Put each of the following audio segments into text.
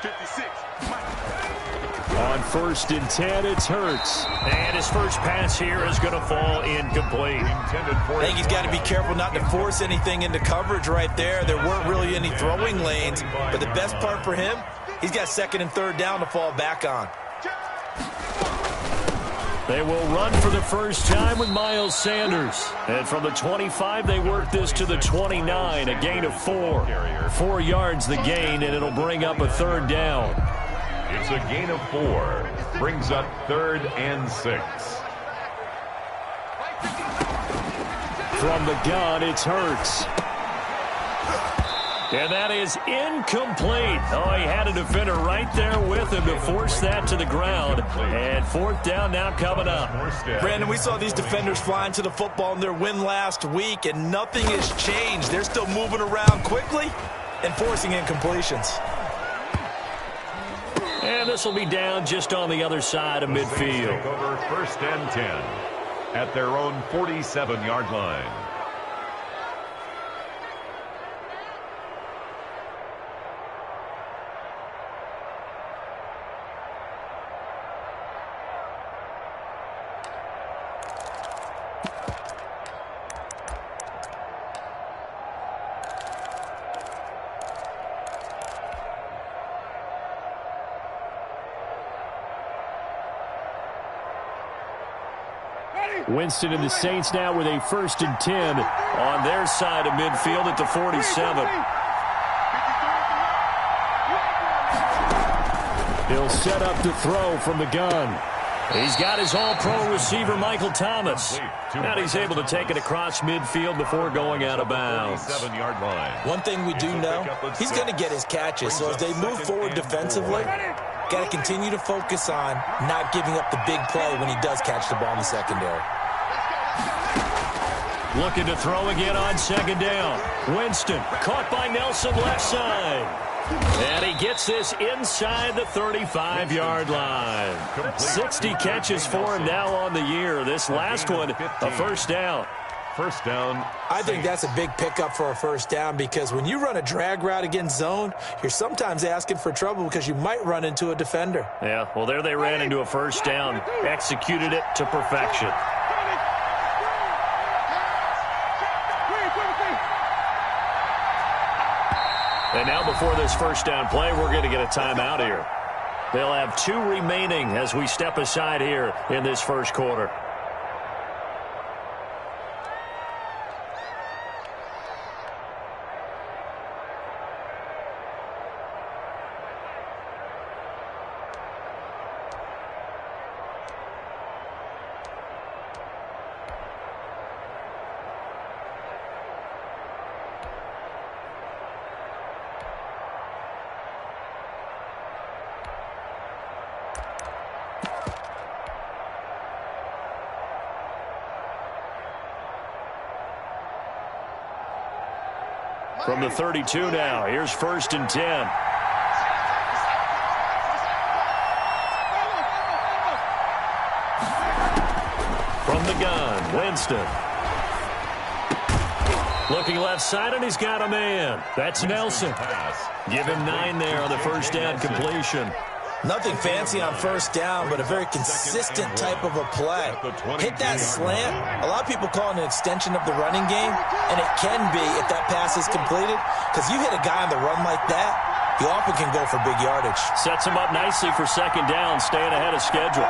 56. On 1st and 10, it's Hurts. And his first pass here is going to fall incomplete. I think he's got to be careful not to force anything into coverage right there. There weren't really any throwing lanes, but the best part for him, he's got 2nd and 3rd down to fall back on. They will run for the first time with Miles Sanders. And from the 25, they work this to the 29, a gain of 4. 4 yards the gain, and it'll bring up a 3rd down. It's a gain of 4. Brings up 3rd and 6. From the gun, it's Hurts. And that is incomplete. Oh, he had a defender right there with him to force that to the ground. And 4th down now coming up. Brandon, we saw these defenders flying to the football in their win last week, and nothing has changed. They're still moving around quickly and forcing incompletions. And this will be down just on the other side of midfield. Over 1st and 10 at their own 47-yard line. Winston and the Saints now with a 1st and 10 on their side of midfield at the 47. He'll set up to throw from the gun. He's got his all-pro receiver, Michael Thomas. And he's able to take it across midfield before going out of bounds. 47-yard line. One thing we do know, he's going to get his catches. So as they move forward defensively, got to continue to focus on not giving up the big play when he does catch the ball in the secondary. Looking to throw again on 2nd down. Winston caught by Nelson left side. And he gets this inside the 35-yard line. 60 catches for him now on the year. This last one, a 1st down. 1st down. I think that's a big pickup for a 1st down because when you run a drag route against zone, you're sometimes asking for trouble because you might run into a defender. Yeah, well, there they ran into a 1st down, executed it to perfection. And now before this 1st down play, we're going to get a timeout here. They'll have 2 remaining as we step aside here in this 1st quarter. From the 32 now, here's 1st and 10. From the gun, Winston. Looking left side, and he's got a man. That's Nelson. Give him 9 there on the 1st down completion. Nothing fancy on 1st down, but a very consistent type of a play. Hit that slant. A lot of people call it an extension of the running game, and it can be if that pass is completed, because you hit a guy on the run like that, you often can go for big yardage. Sets him up nicely for 2nd down, staying ahead of schedule.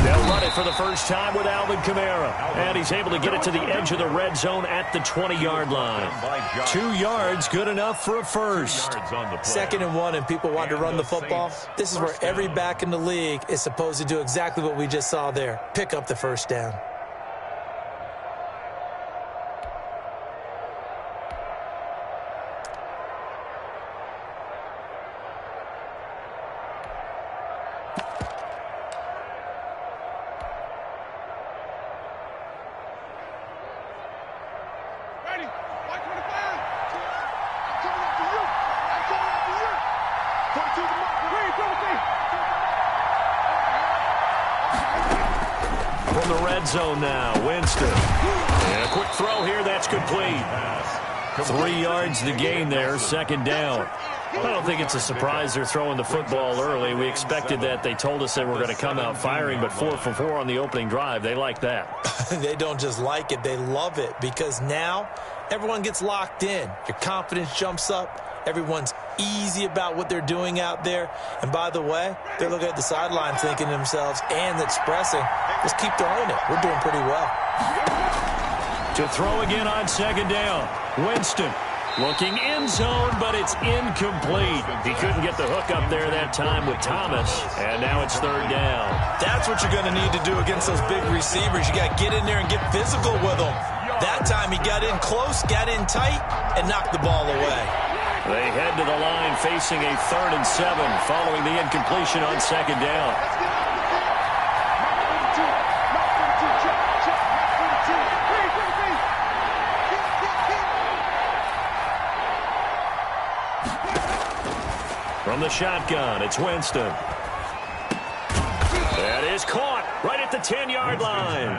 They'll run it for the first time with Alvin Kamara. And he's able to get it to the edge of the red zone at the 20-yard line. 2 yards, good enough for a 1st. 2nd and 1, and people want to run the football. This is where every back in the league is supposed to do exactly what we just saw there. Pick up the 1st down. From the red zone now, Winston. And a quick throw here, that's complete. 3 yards to gain there, second down. I don't think it's a surprise they're throwing the football early. We expected that. They told us they were going to come out firing, but 4 for 4 on the opening drive. They like that. They don't just like it, they love it, because now everyone gets locked in. Your confidence jumps up. Everyone's easy about what they're doing out there. And by the way, they're looking at the sideline thinking to themselves and expressing, let's keep throwing it. We're doing pretty well. To throw again on second down. Winston looking end zone, but it's incomplete. He couldn't get the hook up there that time with Thomas, and now it's third down. That's what you're going to need to do against those big receivers. You got to get in there and get physical with them. That time he got in close, got in tight, and knocked the ball away. They head to the line facing a 3rd and 7 following the incompletion on second down. From the shotgun, it's Winston. That is caught right at the 10-yard line.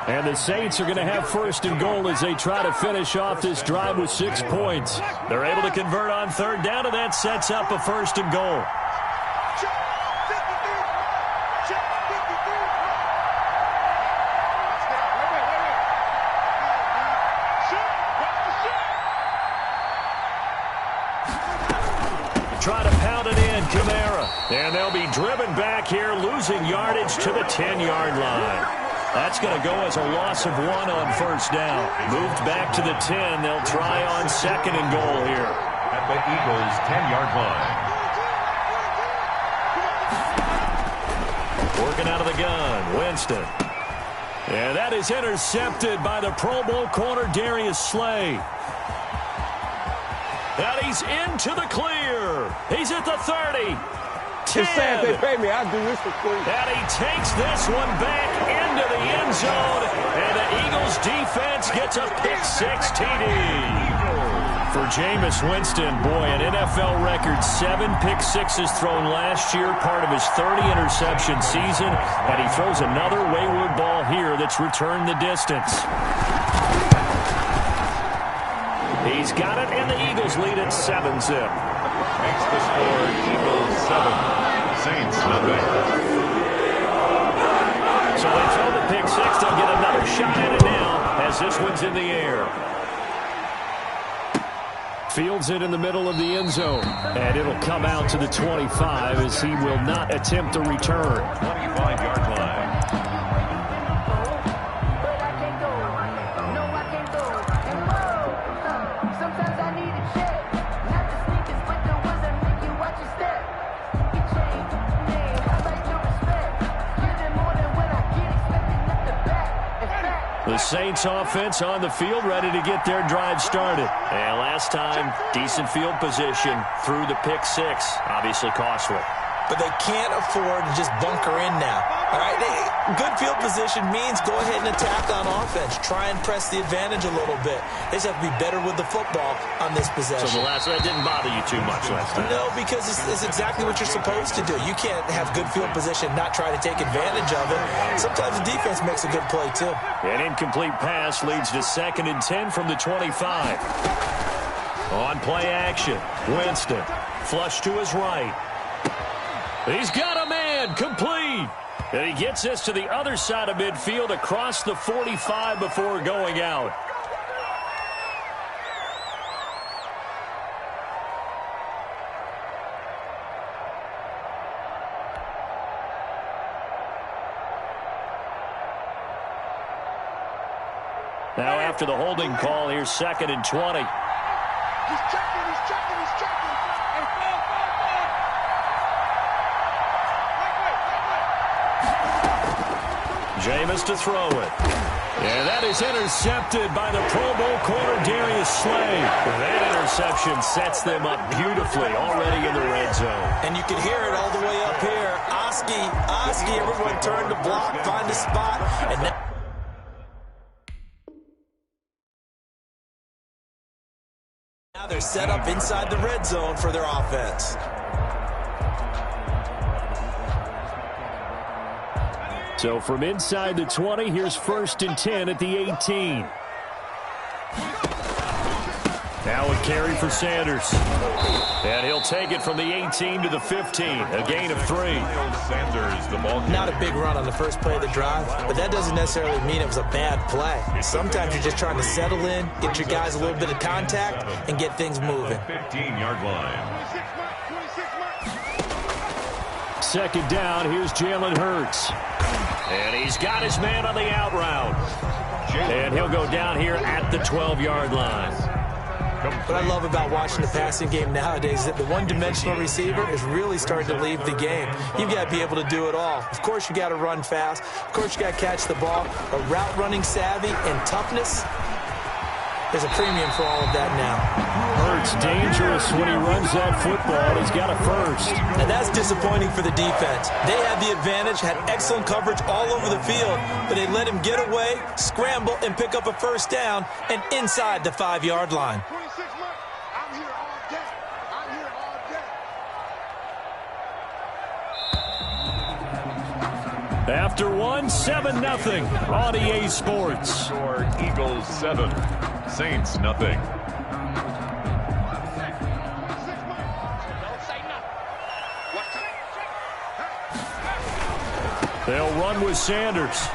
And the Saints are going to have 1st and goal as they try to finish off this drive with 6 points. They're able to convert on third down, and that sets up a 1st and goal. Try to pound it in, Kamara. And they'll be driven back here, losing yardage to the 10-yard line. That's going to go as a loss of 1 on first down. Moved back to the 10. They'll try on 2nd and goal here. At the Eagles' 10-yard line. Working out of the gun, Winston. And that is intercepted by the Pro Bowl corner, Darius Slay. And he's into the clear. He's at the 30. 10. They pay me. I'll do this for free. And he takes this one back into the end zone. And the Eagles defense gets a pick-6 TD. For Jameis Winston, boy, an NFL record 7 pick-6s thrown last year, part of his 30-interception season. And he throws another wayward ball here that's returned the distance. He's got it, and the Eagles lead at 7-zip. Makes the score Eagles 7, Saints nothing. So they throw the pick-6. They'll get another shot at it now as this one's in the air. Fields it in the middle of the end zone, and it'll come out to the 25 as he will not attempt a return. 25-yard line. The Saints offense on the field, ready to get their drive started. And last time, decent field position through the pick-6. Obviously costly. But they can't afford to just bunker in now. All right, good field position means go ahead and attack on offense. Try and press the advantage a little bit. They just have to be better with the football on this possession. So that didn't bother you too much last time? No, because it's exactly what you're supposed to do. You can't have good field position and not try to take advantage of it. Sometimes the defense makes a good play, too. An incomplete pass leads to 2nd and 10 from the 25. On play action, Winston. Flush to his right. He's got a man, complete. And he gets this to the other side of midfield across the 45 before going out. Now after the holding call, here's 2nd and 20. He's checking. Hey, fall. Jameis to throw it. And that is intercepted by the Pro Bowl corner, Darius Slay. That interception sets them up beautifully already in the red zone. And you can hear it all the way up here. Oski, everyone turn to block, find a spot. And now they're set up inside the red zone for their offense. So from inside the 20, here's 1st and 10 at the 18. Now a carry for Sanders. And he'll take it from the 18 to the 15. A gain of 3. Sanders, the ball Not a big run on the first play of the drive, but that doesn't necessarily mean it was a bad play. Sometimes you're just trying to settle in, get your guys a little bit of contact, and get things moving. 15-yard line. Second down, here's Jalen Hurts. And he's got his man on the out route. And he'll go down here at the 12-yard line. What I love about watching the passing game nowadays is that the one-dimensional receiver is really starting to leave the game. You've got to be able to do it all. Of course, you got to run fast. Of course, you got to catch the ball. But route running savvy and toughness, there's a premium for all of that now. Hurts dangerous when he runs that football. He's got a first. And that's disappointing for the defense. They had the advantage, had excellent coverage all over the field, but they let him get away, scramble, and pick up a first down, and inside the 5-yard line. 26 months. I'm here all day. I'm here all day. After one, 7-0 on EA Sports. Score Eagles 7, Saints nothing. They'll run with Sanders.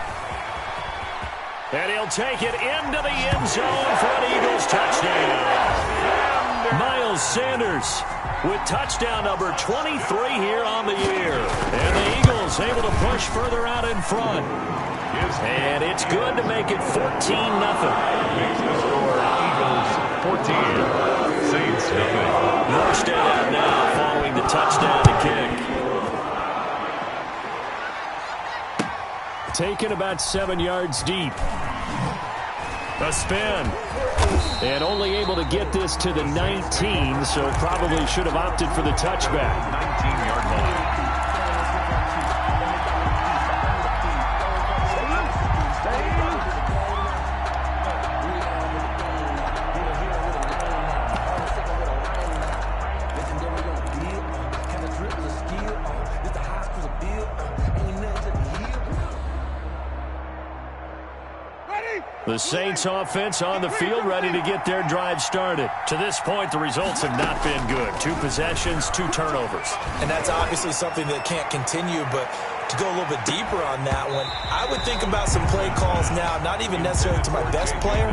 And he'll take it into the end zone for an Eagles touchdown. Miles Sanders with touchdown number 23 here on the year. And the Eagles able to push further out in front. And it's good to make it 14-0. Makes the score Eagles 14, Saints nothing. First down now following the touchdown to kick. Taken about 7 yards deep. A spin. And only able to get this to the 19, so probably should have opted for the touchback. 19-yard line. The Saints offense on the field ready to get their drive started. To this point, the results have not been good. 2 possessions, 2 turnovers. And that's obviously something that can't continue, but to go a little bit deeper on that one, I would think about some play calls now, not even necessarily to my best player,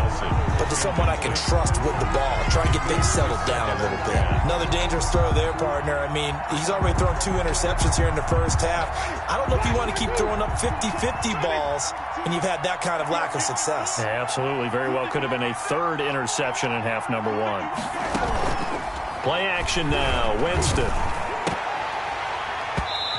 but to someone I can trust with the ball. Try and get things settled down a little bit. Another dangerous throw there, partner. I mean, he's already thrown 2 interceptions here in the first half. I don't know if you want to keep throwing up 50-50 balls when you've had that kind of lack of success. Yeah, absolutely. Very well could have been a 3rd interception in half number 1. Play action now. Winston.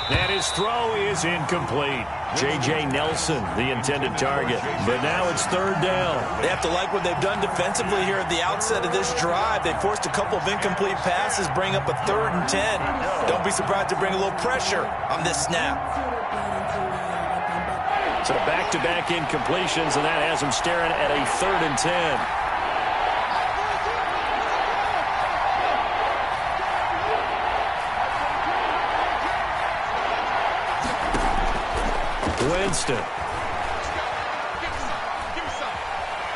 And his throw is incomplete. J.J. Nelson, the intended target. But now it's 3rd down. They have to like what they've done defensively here at the outset of this drive. They forced a couple of incomplete passes, bring up a 3rd and 10. Don't be surprised to bring a little pressure on this snap. So back-to-back incompletions, and that has them staring at a 3rd and 10. Winston.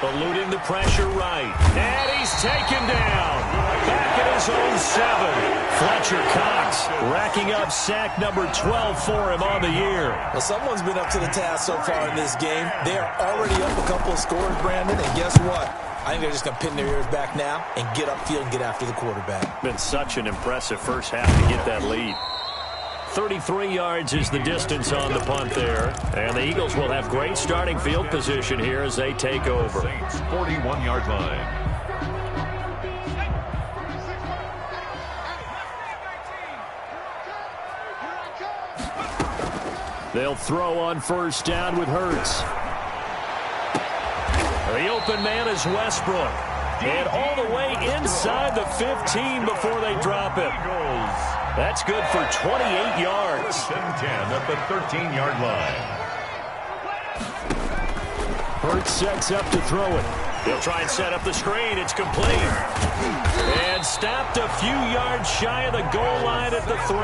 Eluding the pressure right. And he's taken down. Back at his own 7. Fletcher Cox racking up sack number 12 for him on the year. Well, someone's been up to the task so far in this game. They are already up a couple of scores, Brandon, and guess what? I think they're just going to pin their ears back now and get upfield and get after the quarterback. Been such an impressive first half to get that lead. 33 yards is the distance on the punt there. And the Eagles will have great starting field position here as they take over. Saints 41-yard line. They'll throw on first down with Hurts. The open man is Westbrook. And all the way inside the 15 before they drop it. That's good for 28 yards. 10-10 at the 13-yard line. Hurts sets up to throw it. He'll try and set up the screen. It's complete. And stopped a few yards shy of the goal line at the 3.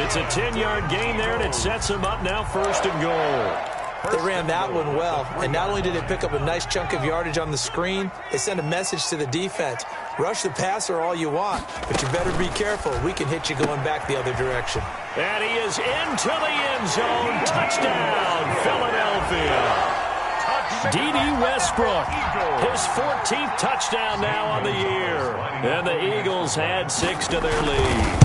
It's a 10-yard gain there, and it sets him up now 1st and goal. They ran that one well, and not only did they pick up a nice chunk of yardage on the screen, they sent a message to the defense. Rush the passer all you want, but you better be careful. We can hit you going back the other direction. And he is into the end zone. Touchdown, Philadelphia. D.D. Westbrook, his 14th touchdown now on the year. And the Eagles add 6 to their lead.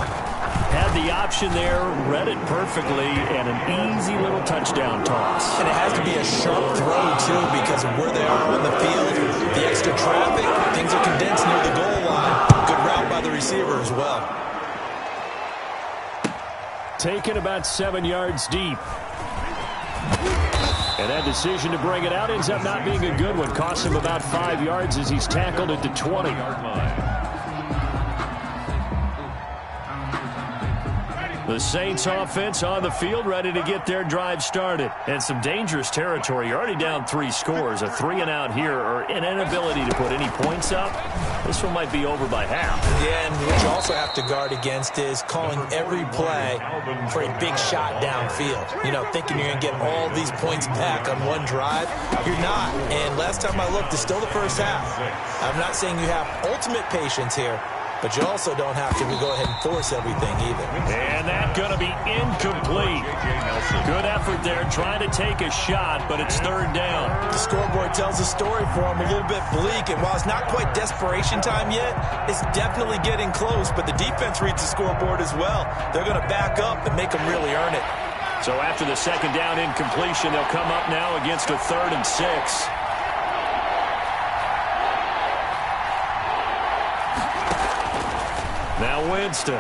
Had the option there, read it perfectly, and an easy little touchdown toss. And it has to be a sharp throw, too, because of where they are on the field. The extra traffic, things are condensed near the goal line. Good route by the receiver as well. Taken about 7 yards deep. And that decision to bring it out ends up not being a good one. Costs him about 5 yards as he's tackled at the 20-yard line. The Saints offense on the field, ready to get their drive started. And some dangerous territory. You're already down 3 scores. A 3-and-out here, or an inability to put any points up. This one might be over by half. Yeah, and what you also have to guard against is calling every play for a big shot downfield. You know, thinking you're going to get all these points back on one drive. You're not. And last time I looked, it's still the first half. I'm not saying you have ultimate patience here, but you also don't have to go ahead and force everything either. And that's going to be incomplete. Good effort there, trying to take a shot, but it's 3rd down. The scoreboard tells a story for him, a little bit bleak, and while it's not quite desperation time yet, it's definitely getting close, but the defense reads the scoreboard as well. They're going to back up and make them really earn it. So after the 2nd down incompletion, they'll come up now against a 3rd and 6. Now Winston.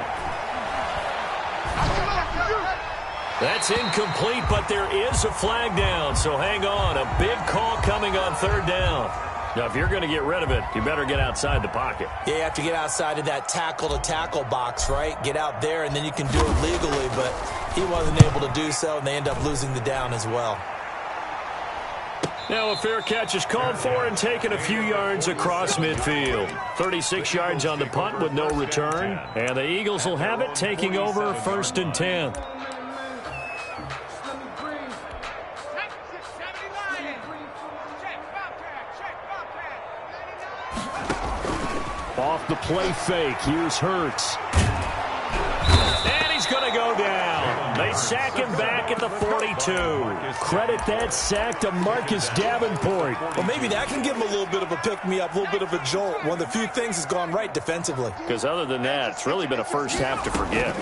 That's incomplete, but there is a flag down, so hang on. A big call coming on 3rd down. Now, if you're going to get rid of it, you better get outside the pocket. Yeah, you have to get outside of that tackle-to-tackle box, right? Get out there, and then you can do it legally, but he wasn't able to do so, and they end up losing the down as well. Now a fair catch is called for and taken a few yards across midfield. 36 yards on the punt with no return. And the Eagles will have it, taking over 1st and 10. Off the play fake, here's Hurts. And he's going to go down. They sack him back at the 42. Credit that sack to Marcus Davenport. Well, maybe that can give him a little bit of a pick-me-up, a little bit of a jolt. One of the few things has gone right defensively. Because other than that, it's really been a first half to forget.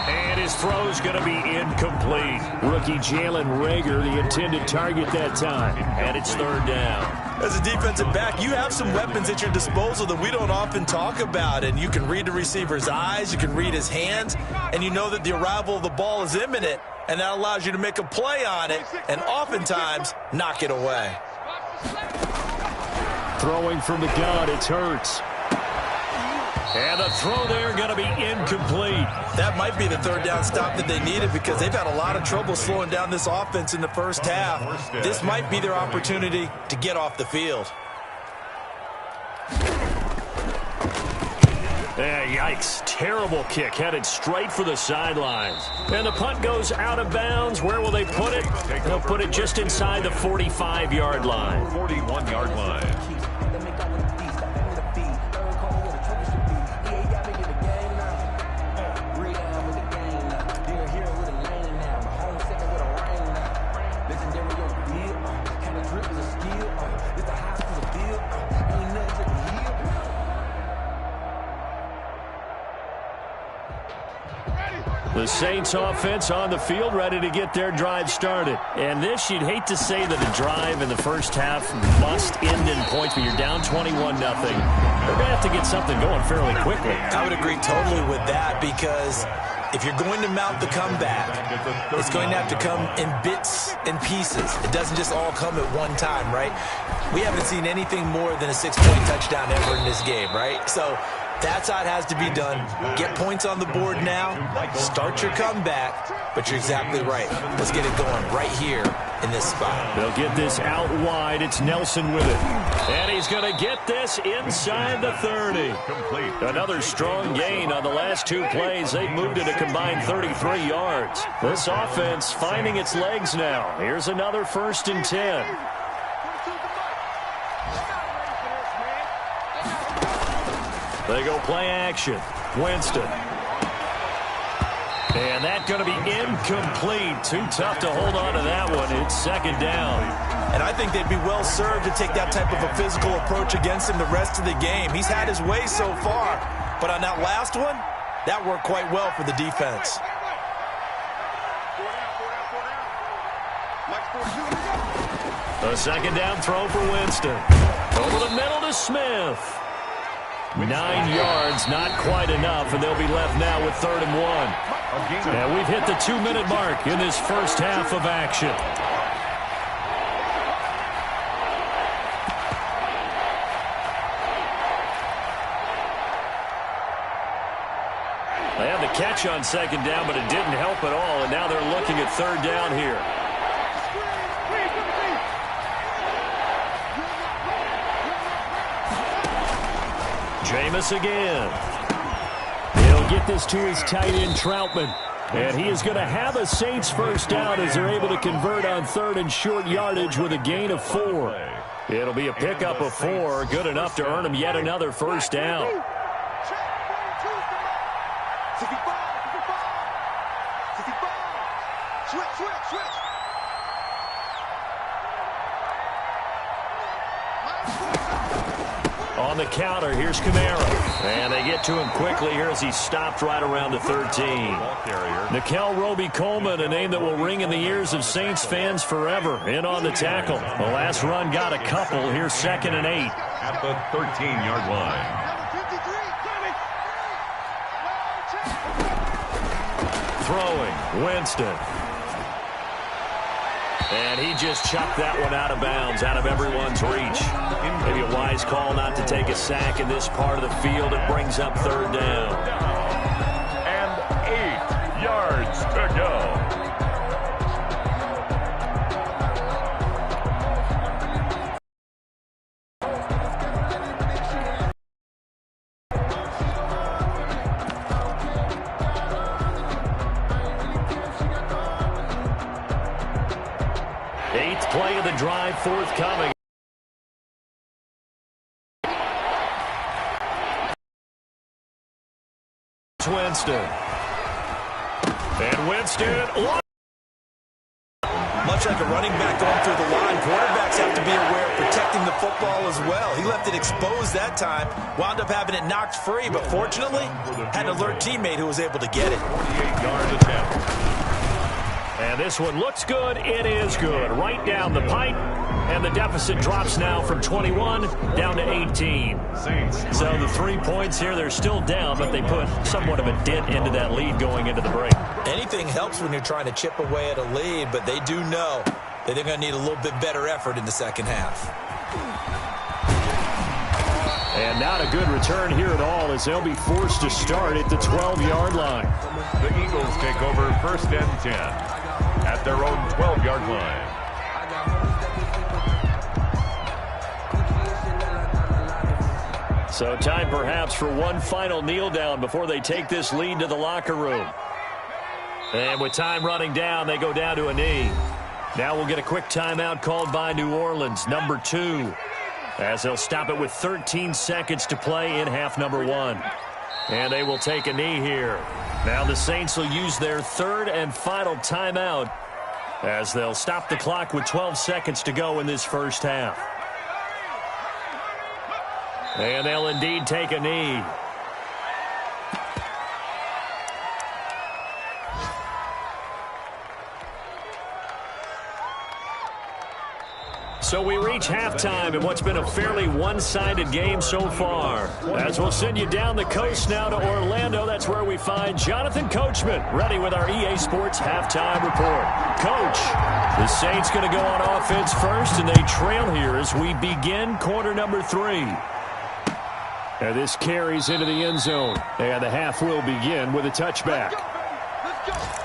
And his throw's going to be incomplete. Rookie Jalen Reagor, the intended target that time. And it's 3rd down. As a defensive back, you have some weapons at your disposal that we don't often talk about, and you can read the receiver's eyes, you can read his hands, and you know that the arrival of the ball is imminent, and that allows you to make a play on it, and oftentimes knock it away. Throwing from the gun, it's Hurts. And the throw there going to be incomplete. That might be the 3rd down stop that they needed because they've had a lot of trouble slowing down this offense in the first half. This might be their opportunity to get off the field. Yeah, yikes. Terrible kick headed straight for the sidelines. And the punt goes out of bounds. Where will they put it? They'll put it just inside the 45-yard line. 41-yard line. The Saints offense on the field, ready to get their drive started. And this, you'd hate to say that a drive in the first half must end in points, but you're down 21-0. They're going to have to get something going fairly quickly. I would agree totally with that because if you're going to mount the comeback, it's going to have to come in bits and pieces. It doesn't just all come at one time, right? We haven't seen anything more than a 6-point touchdown ever in this game, right? So That's how it has to be done. Get points on the board now. Start your comeback. But you're exactly right. Let's get it going right here in this spot. They'll get this out wide. It's Nelson with it. And he's going to get this inside the 30. Another strong gain on the last two plays. They've moved it a combined 33 yards. This offense finding its legs now. Here's another 1st and 10. They go play action. Winston. And that's going to be incomplete. Too tough to hold on to that one. It's 2nd down. And I think they'd be well served to take that type of a physical approach against him the rest of the game. He's had his way so far. But on that last one, that worked quite well for the defense. A 2nd down throw for Winston. Over the middle to Smith. 9 yards, not quite enough, and they'll be left now with 3rd and 1. And we've hit the 2-minute mark in this first half of action. They had the catch on 2nd down, but it didn't help at all, and now they're looking at 3rd down here. Jameis again. He'll get this to his tight end, Troutman. And he is going to have a Saints first down as they're able to convert on 3rd and short yardage with a gain of 4. It'll be a pickup of 4, good enough to earn him yet another first down. On the counter, here's Kamara. And they get to him quickly here as he stopped right around the 13. Nickel Roby-Coleman, a name that will ring in the ears of Saints fans forever, in on the tackle. The last run got a couple. Here's 2nd and 8. At the 13-yard line. Throwing, Winston. And he just chucked that one out of bounds, out of everyone's reach. Maybe a wise call not to take a sack in this part of the field. It brings up 3rd down. And 8 yards to go. Play of the drive forthcoming. Winston. And Winston. Much like a running back going through the line, quarterbacks have to be aware of protecting the football as well. He left it exposed that time, wound up having it knocked free, but fortunately had an alert teammate who was able to get it. 48-yard attempt. And this one looks good. It is good. Right down the pipe. And the deficit drops now from 21 down to 18. So the 3 points here, they're still down, but they put somewhat of a dent into that lead going into the break. Anything helps when you're trying to chip away at a lead, but they do know that they're going to need a little bit better effort in the second half. And not a good return here at all as they'll be forced to start at the 12-yard line. The Eagles take over 1st and 10 at their own 12-yard line. So time perhaps for one final kneel down before they take this lead to the locker room. And with time running down, they go down to a knee. Now we'll get a quick timeout called by New Orleans, number 2. As they'll stop it with 13 seconds to play in half number 1. And they will take a knee here. Now the Saints will use their 3rd and final timeout as they'll stop the clock with 12 seconds to go in this first half. And they'll indeed take a knee. So we reach halftime in what's been a fairly one-sided game so far. As we'll send you down the coast now to Orlando, that's where we find Jonathan Coachman, ready with our EA Sports halftime report. Coach, the Saints going to go on offense first, and they trail here as we begin quarter number 3. And this carries into the end zone. And the half will begin with a touchback. Let's go.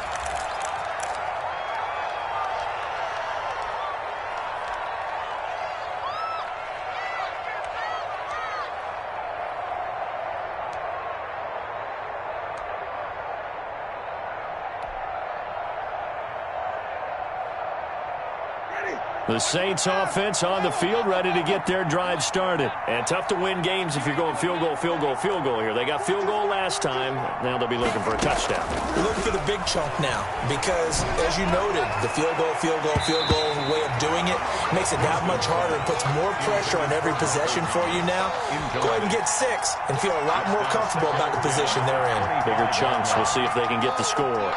The Saints offense on the field, ready to get their drive started. And tough to win games if you're going field goal, field goal, field goal here. They got field goal last time. Now they'll be looking for a touchdown. We're looking for the big chunk now because, as you noted, the field goal way of doing it makes it that much harder and puts more pressure on every possession for you now. Go ahead and get 6 and feel a lot more comfortable about the position they're in. Bigger chunks. We'll see if they can get the score.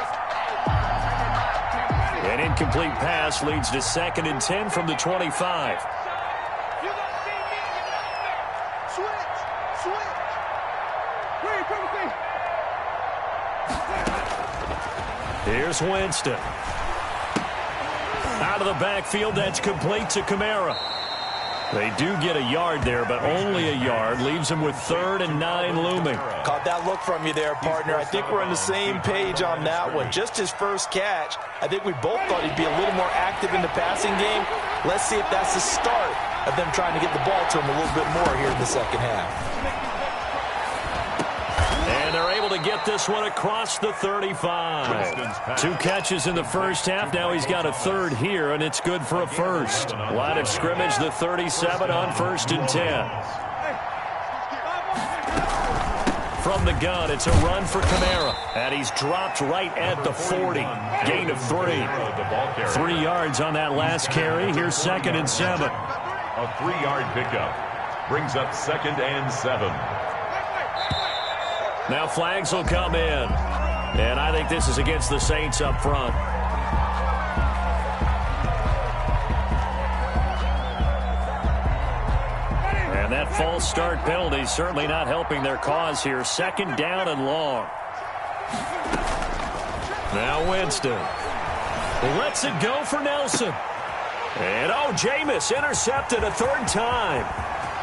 An incomplete pass leads to 2nd and 10 from the 25. Here's Winston. Out of the backfield, that's complete to Kamara. They do get a yard there, but only a yard. Leaves them with 3rd and 9 looming. Caught that look from you there, partner. I think we're on the same page on that one. Just his first catch. I think we both thought he'd be a little more active in the passing game. Let's see if that's the start of them trying to get the ball to him a little bit more here in the second half. And they're able to get this one across the 35. 2 catches in the first half. Now he's got a 3rd here, and it's good for a first. Line of scrimmage, the 37 on 1st and 10. From the gun, it's a run for Kamara. And he's dropped right at the 40. Gain of 3. 3 yards on that last carry. Here's 2nd and 7. A 3-yard pickup brings up 2nd and 7. Now flags will come in. And I think this is against the Saints up front. And that false start penalty certainly not helping their cause here. 2nd down and long. Now Winston. Lets it go for Nelson. And Jameis intercepted a 3rd time.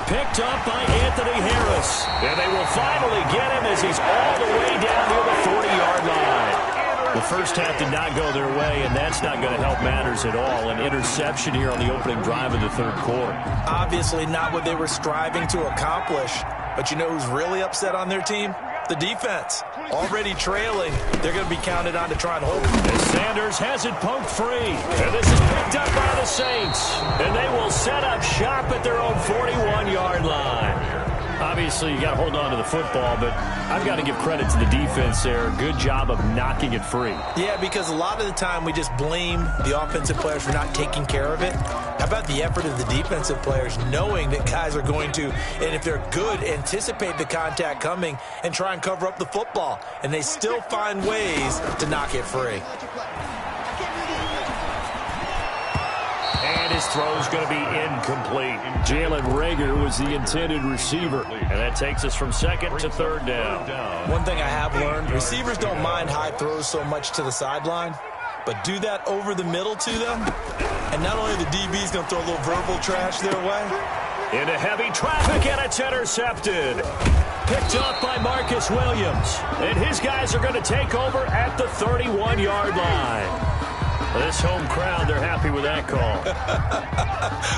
Picked up by Anthony Harris. And they will finally get him as he's all the way down near the 40-yard line. The first half did not go their way, and that's not going to help matters at all. An interception here on the opening drive of the 3rd quarter. Obviously not what they were striving to accomplish. But you know who's really upset on their team? The defense. Already trailing. They're going to be counted on to try and hold it. And Sanders has it poked free. And this is picked up by the Saints. And they will set up shop at their own 41-yard line. Obviously, you got to hold on to the football, but I've got to give credit to the defense there. Good job of knocking it free. Yeah, because a lot of the time we just blame the offensive players for not taking care of it. How about the effort of the defensive players knowing that guys are going to, and if they're good, anticipate the contact coming and try and cover up the football. And they still find ways to knock it free. And his throw is going to be incomplete. Jalen Reagor was the intended receiver. And that takes us from 2nd to 3rd down. One thing I have learned, receivers don't mind high throws so much to the sideline, but do that over the middle to them. And not only the DB's going to throw a little verbal trash their way. Into heavy traffic, and it's intercepted. Picked up by Marcus Williams. And his guys are going to take over at the 31-yard line. This home crowd, they're happy with that call.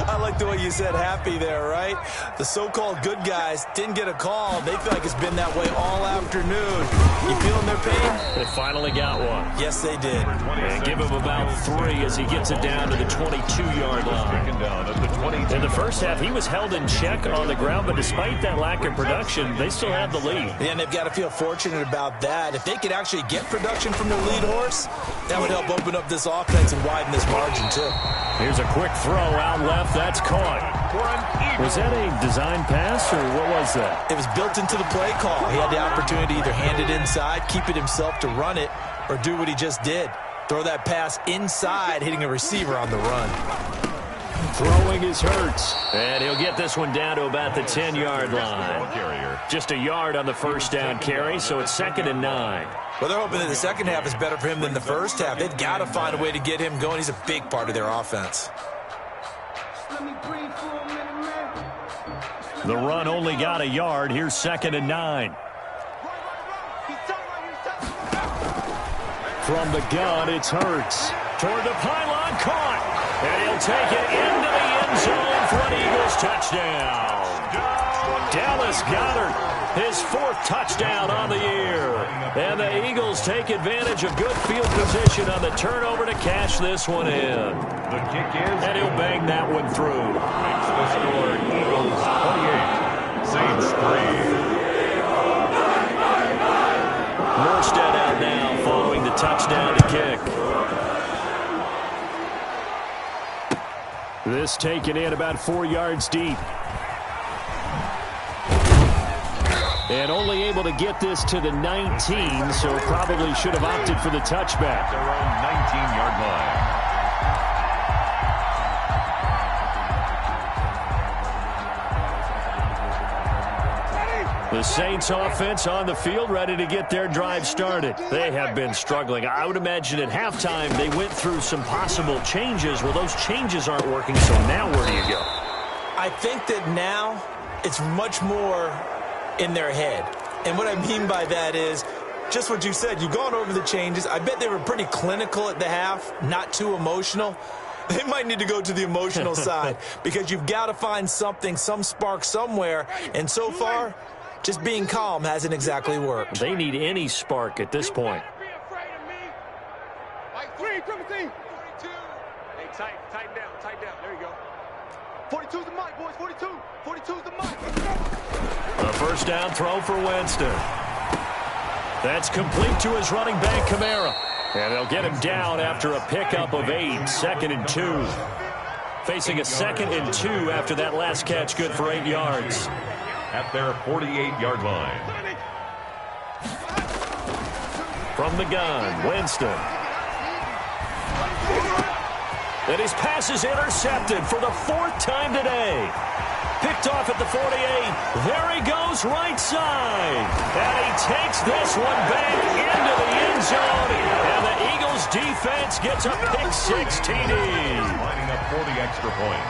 I like the way you said happy there, right? The so-called good guys didn't get a call. They feel like it's been that way all afternoon. You feeling their pain? They finally got one. Yes, they did. And give him about 3 as he gets it down to the 22-yard line. In the first half, he was held in check on the ground, but despite that lack of production, they still have the lead. And they've got to feel fortunate about that. If they could actually get production from their lead horse, that would help open up this offense and widen this margin, too. Here's a quick throw out left. That's caught. Was that a design pass, or what was that? It was built into the play call. He had the opportunity to either hand it inside, keep it himself to run it, or do what he just did. Throw that pass inside, hitting a receiver on the run. Throwing is Hurts. And he'll get this one down to about the 10-yard line. Just a yard on the first down carry, so it's 2nd and 9. Well, they're hoping that the second half is better for him than the first half. They've got to find a way to get him going. He's a big part of their offense. Let me breathe for a minute, man. The run only got a yard. Here's 2nd and 9. From the gun, it's Hurts. Toward the pylon, caught. And he'll take it into the end zone for an Eagles touchdown. Dallas Goedert, his 4th touchdown on the year. And the Eagles take advantage of good field position on the turnover to cash this one in. The kick is... And he'll bang that one through. Makes the score Eagles 28, Saints 3. Morstead out now following the touchdown to kick. This taken in about 4 yards deep. And only able to get this to the 19, so probably should have opted for the touchback. Their own 19-yard line. The Saints offense on the field, ready to get their drive started. They have been struggling. I would imagine at halftime they went through some possible changes. Well, those changes aren't working, so now where do you go? I think that now it's much more in their head. And what I mean by that is just what you said. You've gone over the changes. I bet they were pretty clinical at the half, not too emotional. They might need to go to the emotional side because you've got to find something, some spark somewhere. And so far, just being calm hasn't exactly worked. They need any spark at this point. Hey, tighten down. There you go. 42's the mic, boys. 42's the mic. A first down throw for Winston. That's complete to his running back, Kamara. And they'll get him down after a pickup of 8, 2nd and 2. Facing a 2nd and 2 after that last catch, good for 8 yards. At their 48-yard line. From the gun, Winston. And his pass is intercepted for the 4th time today. Picked off at the 48. There he goes, right side. And he takes this one back into the end zone. And the Eagles defense gets a pick-6 TD. Lining up for the extra point.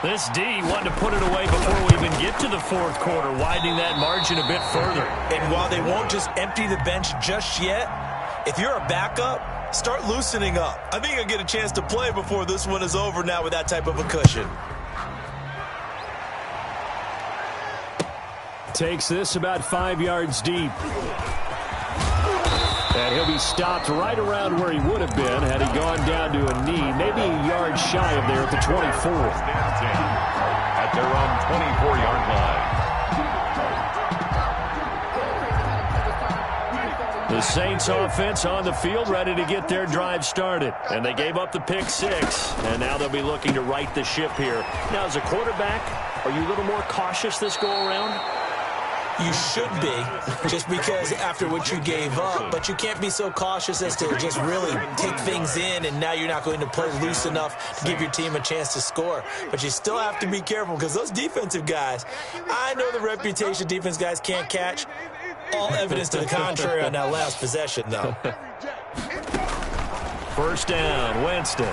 This D wanted to put it away before we even get to the 4th quarter, widening that margin a bit further. And while they won't just empty the bench just yet, if you're a backup, start loosening up. I think you'll get a chance to play before this one is over now with that type of a cushion. Takes this about 5 yards deep. And he'll be stopped right around where he would have been had he gone down to a knee, maybe a yard shy of there at the 24. At their own 24-yard line. The Saints offense on the field, ready to get their drive started. And they gave up the pick-6, and now they'll be looking to right the ship here. Now, as a quarterback, are you a little more cautious this go-around? You should be, just because after what you gave up, but you can't be so cautious as to just really take things in, and now you're not going to play loose enough to give your team a chance to score. But you still have to be careful because those defensive guys, I know the reputation defense guys can't catch. All evidence to the contrary on that last possession, though. First down, Winston.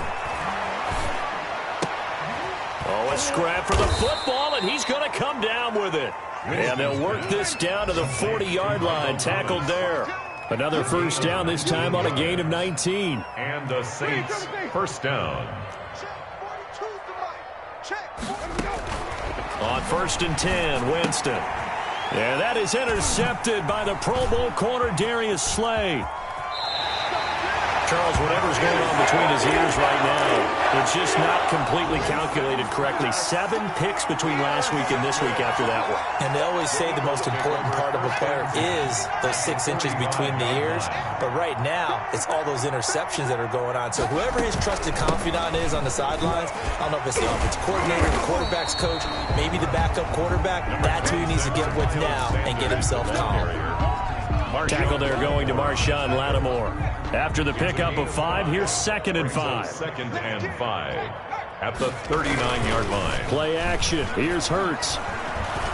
Oh, a scrap for the football, and he's going to come down with it. And they'll work this down to the 40-yard line, tackled there. Another first down, this time on a gain of 19. And the Saints first down. On 1st and 10, Winston. And that is intercepted by the Pro Bowl corner, Darius Slay. Charles, whatever's going on between his ears right now, it's just not completely calculated correctly. 7 picks between last week and this week after that one. And they always say the most important part of a player is those 6 inches between the ears. But right now, it's all those interceptions that are going on. So whoever his trusted confidant is on the sidelines, I don't know if it's the offensive coordinator, the quarterback's coach, maybe the backup quarterback, that's who he needs to get with now and get himself calm. Tackle there going to Marshawn Lattimore. After the pickup of 5, here's 2nd and 5. 2nd and 5 at the 39-yard line. Play action. Here's Hurts.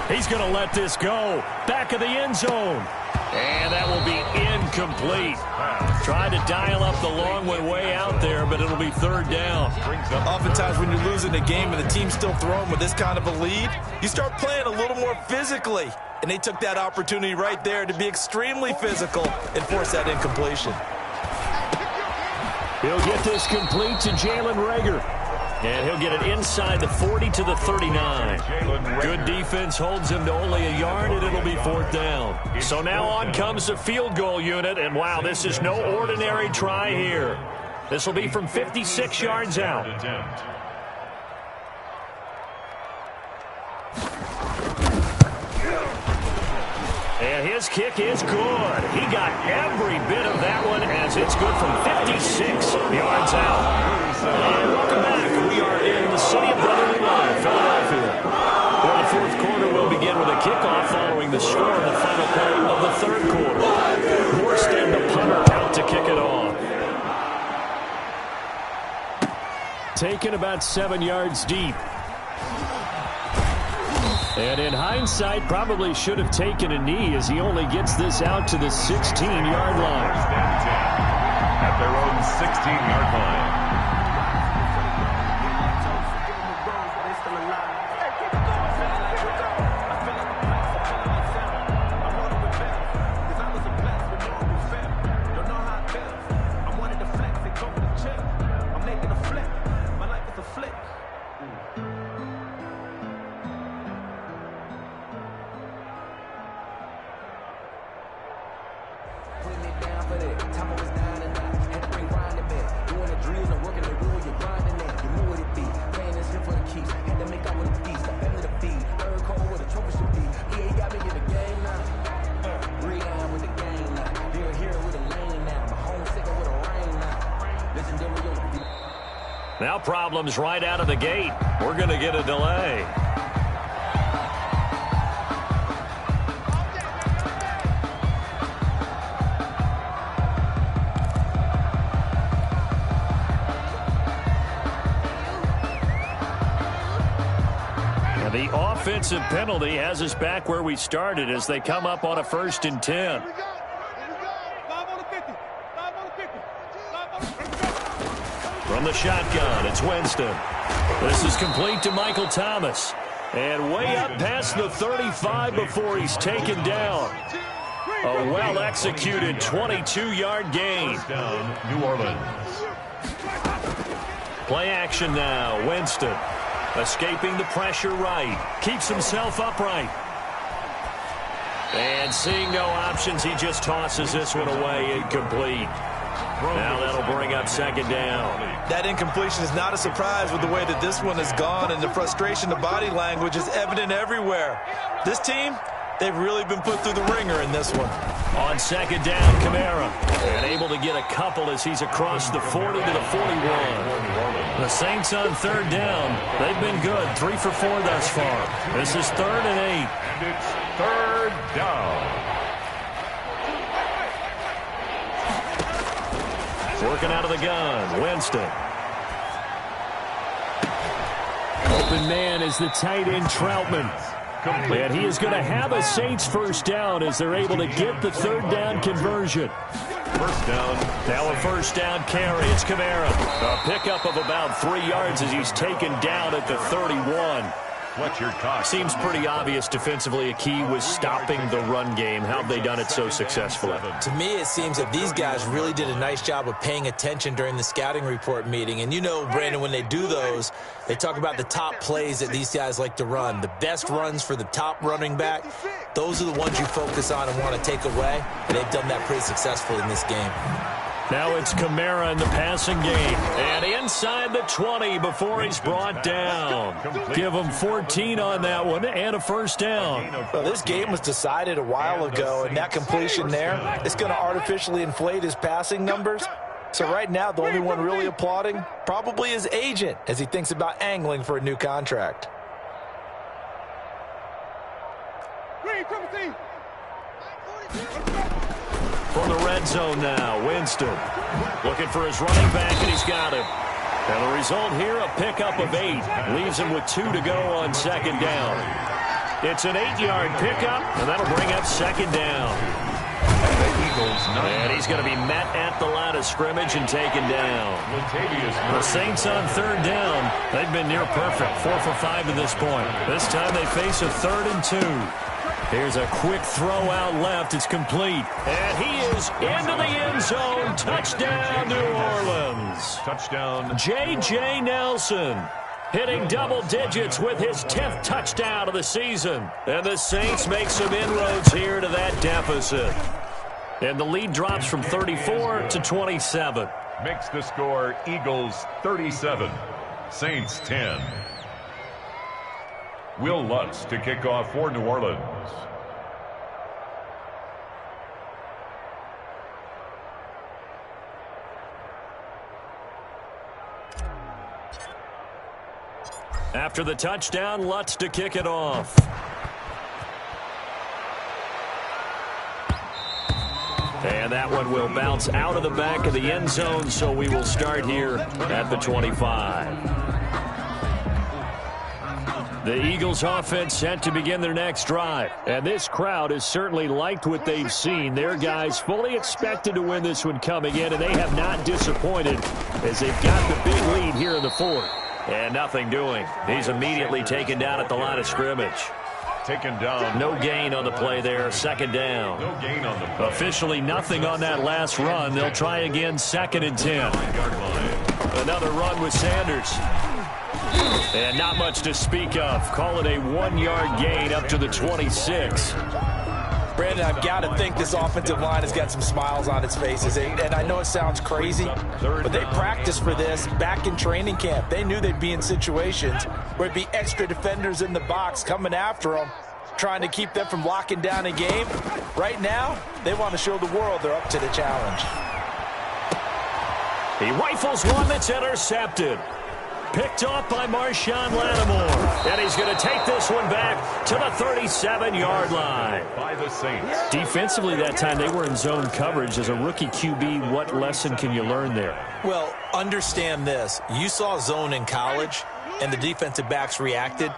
He's going to let this go. Back of the end zone. And that will be incomplete. Tried to dial up the long way out there, but it'll be third down. Oftentimes when you're losing a game and the team's still throwing with this kind of a lead, you start playing a little more physically. And they took that opportunity right there to be extremely physical and force that incompletion. He'll get this complete to Jalen Reagor. And he'll get it inside the 40 to the 39. Good defense holds him to only a yard, and it'll be fourth down. So now on comes the field goal unit, and wow, this is no ordinary try here. This will be from 56 yards out. And his kick is good. He got every bit of that one as it's good from 56 yards out. And welcome back. We are in the city of Brotherly Love, Philadelphia. Well, the fourth quarter will begin with a kickoff following the score in the final play of the third quarter. Morstead, the punter, out to kick it off. Taken about 7 yards deep. And in hindsight, probably should have taken a knee as he only gets this out to the 16-yard line. At their own 16-yard line. Now problems right out of the gate. We're going to get a delay. And the offensive penalty has us back where we started as they come up on a 1st and 10. From the shotgun, it's Winston. This is complete to Michael Thomas. And way up past the 35 before he's taken down. A well-executed 22-yard gain. Down, New Orleans. Play action now. Winston escaping the pressure right. Keeps himself upright. And seeing no options, he just tosses this one away incomplete. Now that'll bring up 2nd down. That incompletion is not a surprise with the way that this one has gone, and the frustration, the body language is evident everywhere. This team, they've really been put through the ringer in this one. On 2nd down, Kamara. And able to get a couple as he's across the 40 to the 41. The Saints on 3rd down. They've been good. 3 for 4 thus far. This is 3rd and 8. And it's 3rd down. Working out of the gun, Winston. Open man is the tight end, Troutman. And he is going to have a Saints 1st down as they're able to get the 3rd down conversion. 1st down. Now a 1st down carry. It's Kamara. A pickup of about 3 yards as he's taken down at the 31. Fletcher Cox. Seems pretty obvious defensively a key was stopping the run game. How have they done it so successfully? To me, it seems that these guys really did a nice job of paying attention during the scouting report meeting. And you know, Brandon, when they do those, they talk about the top plays that these guys like to run. The best runs for the top running back, those are the ones you focus on and want to take away. And they've done that pretty successfully in this game. Now it's Kamara in the passing game. And inside the 20 before he's brought down. Give him 14 on that one and a 1st down. Well, this game was decided a while ago, and that completion there is going to artificially inflate his passing numbers. So right now, the only one really applauding probably his agent as he thinks about angling for a new contract. From the red zone now, Winston looking for his running back, and he's got him. And the result here, a pickup of 8. Leaves him with 2 to go on 2nd down. It's an 8-yard pickup, and that'll bring up 2nd down. Eagles 9. And he's going to be met at the line of scrimmage and taken down. The Saints on third down. They've been near perfect, 4 for 5 to this point. This time they face a 3rd and 2. Here's a quick throw out left. It's complete. And he is into the end zone. Touchdown, New Orleans. Touchdown. J.J. Nelson hitting double digits with his 10th touchdown of the season. And the Saints make some inroads here to that deficit. And the lead drops from 34 to 27. Makes the score Eagles 37, Saints 10. Will Lutz to kick off for New Orleans. After the touchdown, Lutz to kick it off. And that one will bounce out of the back of the end zone, so we will start here at the 25. The Eagles offense set to begin their next drive. And this crowd has certainly liked what they've seen. Their guys fully expected to win this one coming in, and they have not disappointed as they've got the big lead here in the fourth. And nothing doing. He's immediately taken down at the line of scrimmage. Taken down. No gain on the play there. 2nd down. No gain on the play. Officially nothing on that last run. They'll try again 2nd and 10. Another run with Sanders. And not much to speak of. Call it a 1-yard gain up to the 26. Brandon, I've got to think this offensive line has got some smiles on its faces. And I know it sounds crazy, but they practiced for this back in training camp. They knew they'd be in situations where it'd be extra defenders in the box coming after them, trying to keep them from locking down a game. Right now, they want to show the world they're up to the challenge. He rifles one that's intercepted. Picked off by Marshawn Lattimore. And he's going to take this one back to the 37-yard line. By the Saints. Defensively that time, they were in zone coverage. As a rookie QB, what lesson can you learn there? Well, understand this. You saw zone in college, and the defensive backs reacted,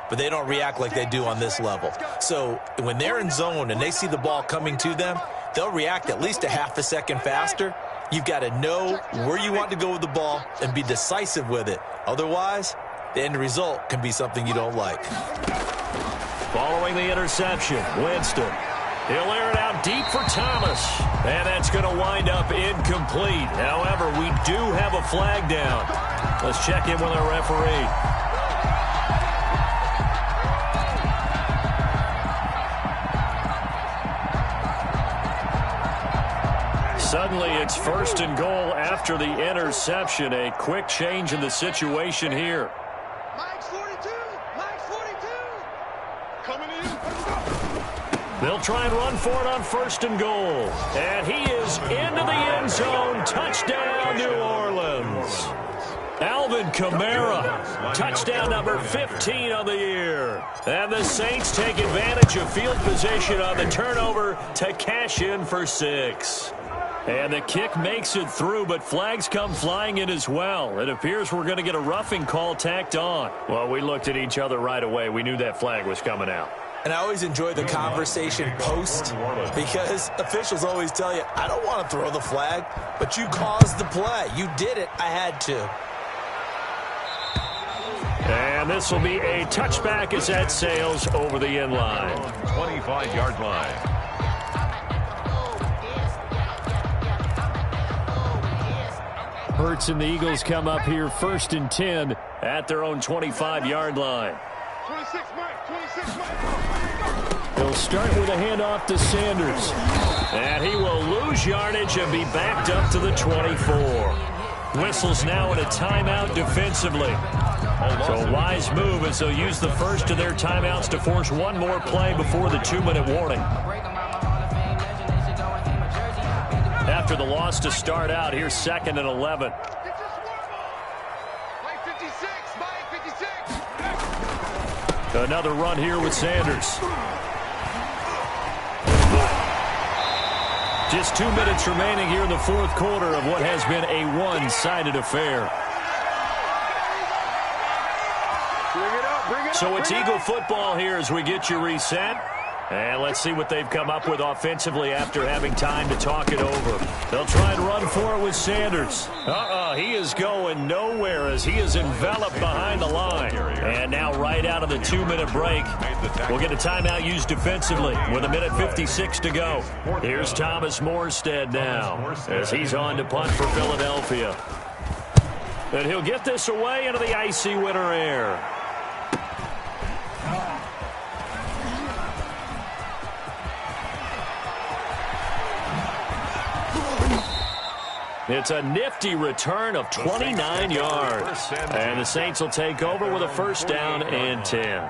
but they don't react like they do on this level. So when they're in zone and they see the ball coming to them, they'll react at least a half a second faster. You've got to know where you want to go with the ball and be decisive with it. Otherwise, the end result can be something you don't like. Following the interception, Winston. He'll air it out deep for Thomas. And that's going to wind up incomplete. However, we do have a flag down. Let's check in with our referee. Suddenly, it's 1st and goal after the interception. A quick change in the situation here. Mike's 42. Mike's 42. Coming in. They'll try and run for it on 1st and goal. And he is into the end zone. Touchdown, New Orleans. Alvin Kamara, touchdown number 15 on the year. And the Saints take advantage of field position on the turnover to cash in for 6. And the kick makes it through, but flags come flying in as well. It appears we're going to get a roughing call tacked on. Well, we looked at each other right away. We knew that flag was coming out. And I always enjoy the conversation post because officials always tell you, I don't want to throw the flag, but you caused the play. You did it. I had to. And this will be a touchback as that sails over the end line. 25-yard line. Hurts and the Eagles come up here 1st and 10 at their own 25-yard line. 26, Mike. 26, Mike. They'll start with a handoff to Sanders. And he will lose yardage and be backed up to the 24. Whistles now in a timeout defensively. So a wise move as they'll use the first of their timeouts to force one more play before the 2-minute warning. After the loss to start out, here's 2nd and 11. Mike 56, Mike 56. Another run here with Sanders. Just 2 minutes remaining here in the fourth quarter of what has been a one-sided affair. Bring it up, bring it up. So it's Eagle football here as we get you reset. And let's see what they've come up with offensively after having time to talk it over. They'll try and run for it with Sanders. He is going nowhere as he is enveloped behind the line. And now right out of the 2-minute break, we'll get a timeout used defensively with 1:56 to go. Here's Thomas Morstead now as he's on to punt for Philadelphia. And he'll get this away into the icy winter air. It's a nifty return of 29 yards. And the Saints will take over with a first down and 10.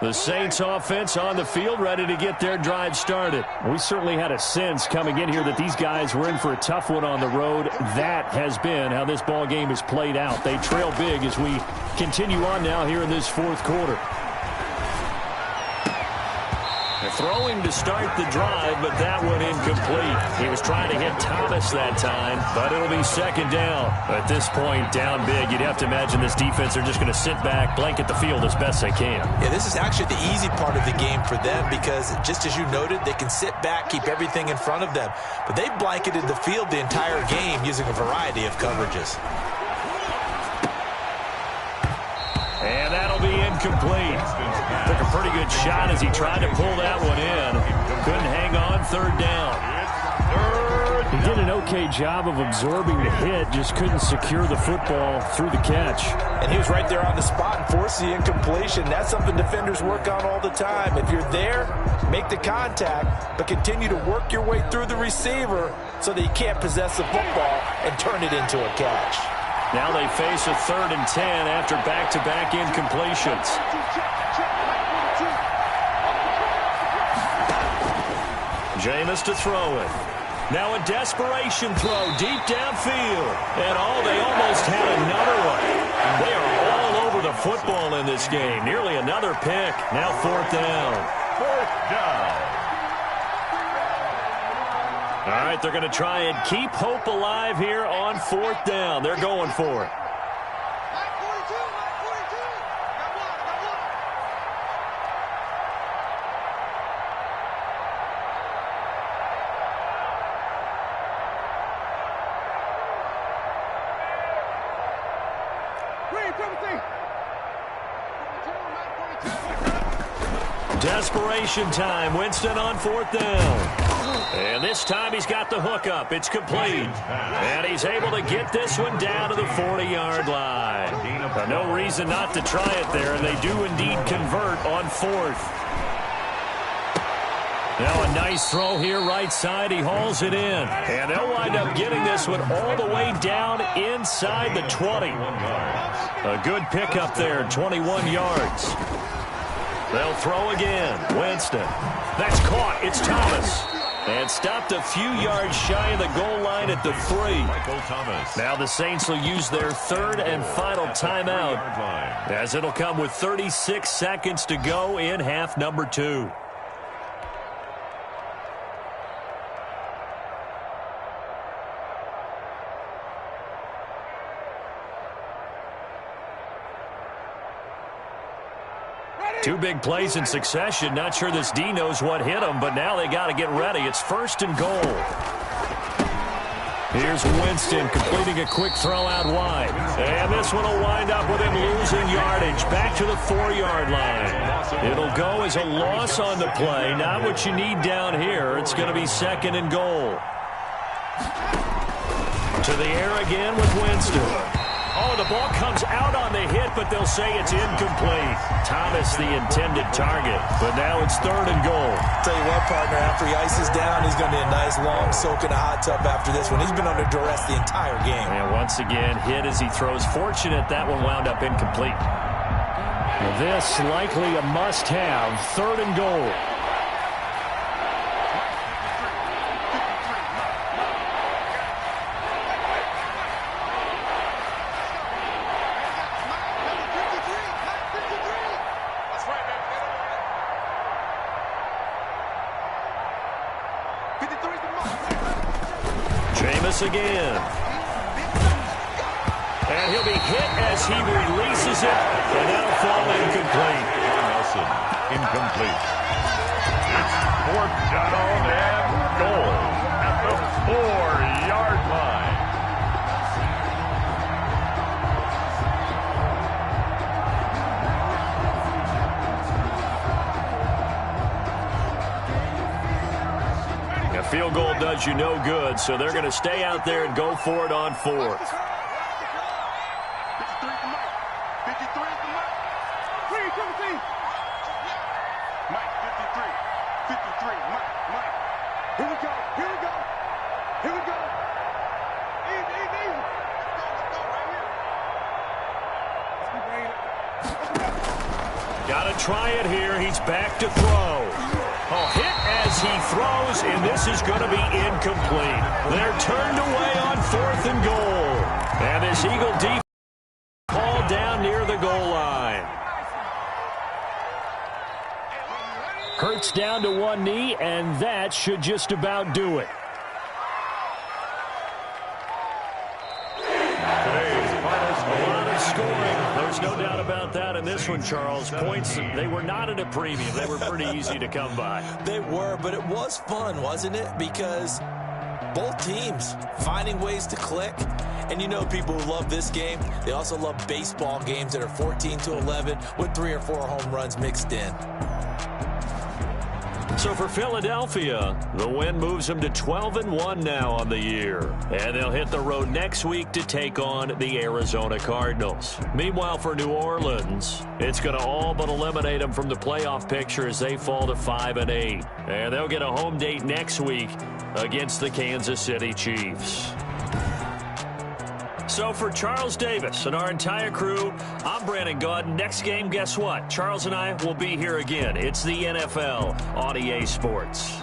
The Saints offense on the field, ready to get their drive started. We certainly had a sense coming in here that these guys were in for a tough one on the road. That has been how this ball game has played out. They trail big as we continue on now here in this fourth quarter. Throwing to start the drive, but that one incomplete. He was trying to hit Thomas that time, but it'll be second down. At this point, down big, you'd have to imagine this defense are just going to sit back, blanket the field as best they can. Yeah, this is actually the easy part of the game for them because, just as you noted, they can sit back, keep everything in front of them. But they've blanketed the field the entire game using a variety of coverages. And that'll be incomplete. Took a pretty good shot as he tried to pull that one in. Couldn't hang on, third down. He did an okay job of absorbing the hit, just couldn't secure the football through the catch. And he was right there on the spot and forced the incompletion. That's something defenders work on all the time. If you're there, make the contact, but continue to work your way through the receiver so that you can't possess the football and turn it into a catch. Now they face a 3rd and 10 after back-to-back incompletions. Jameis to throw it. Now a desperation throw deep downfield. And they almost had another one. They are all over the football in this game. Nearly another pick. Now 4th down. 4th down. All right, they're going to try and keep hope alive here on 4th down. They're going for it. Desperation time. Winston on 4th down. And this time he's got the hook up. It's complete. And he's able to get this one down to the 40-yard line. No reason not to try it there, and they do indeed convert on 4th. Now a nice throw here right side. He hauls it in. And they'll wind up getting this one all the way down inside the 20. A good pickup there, 21 yards. They'll throw again. Winston. That's caught. It's Thomas. And stopped a few yards shy of the goal line at the 3. Michael Thomas. Now the Saints will use their 3rd and final timeout, as it'll come with 36 seconds to go in half number 2. Two big plays in succession. Not sure this D knows what hit him, but now they got to get ready. It's 1st and goal. Here's Winston completing a quick throw out wide. And this one will wind up with him losing yardage back to the 4-yard line. It'll go as a loss on the play. Not what you need down here. It's going to be 2nd and goal. To the air again with Winston. Oh, the ball comes out on the hit, but they'll say it's incomplete. Thomas, the intended target, but now it's 3rd and goal. Tell you what, partner, after he ices down, he's going to be a nice long soak in a hot tub after this one. He's been under duress the entire game. And once again, hit as he throws. Fortunate that one wound up incomplete. This likely a must-have, 3rd and goal. Jameis again. And he'll be hit as he releases it, and that'll fall incomplete. Nelson, incomplete. It's 4th down and goal at the 4-yard line. A field goal does you no good, so they're going to stay out there and go for it on 4th. Got to try it here. He's back to throw. Hit as he throws, and this is going to be incomplete. They're turned away on 4th and goal. And this Eagle defense called down near the goal line. Hurts down to one knee, and that should just about do it. There's no doubt about that in this one, Charles. Points, they were not at a premium. They were pretty easy to come by. They were, but it was fun, wasn't it? Because both teams finding ways to click. And you know people who love this game, they also love baseball games that are 14-11 with 3 or 4 home runs mixed in. So for Philadelphia, the win moves them to 12-1 now on the year. And they'll hit the road next week to take on the Arizona Cardinals. Meanwhile, for New Orleans, it's going to all but eliminate them from the playoff picture as they fall to 5-8. And they'll get a home date next week against the Kansas City Chiefs. So for Charles Davis and our entire crew, I'm Brandon Gaudin. Next game, guess what? Charles and I will be here again. It's the NFL on EA Sports.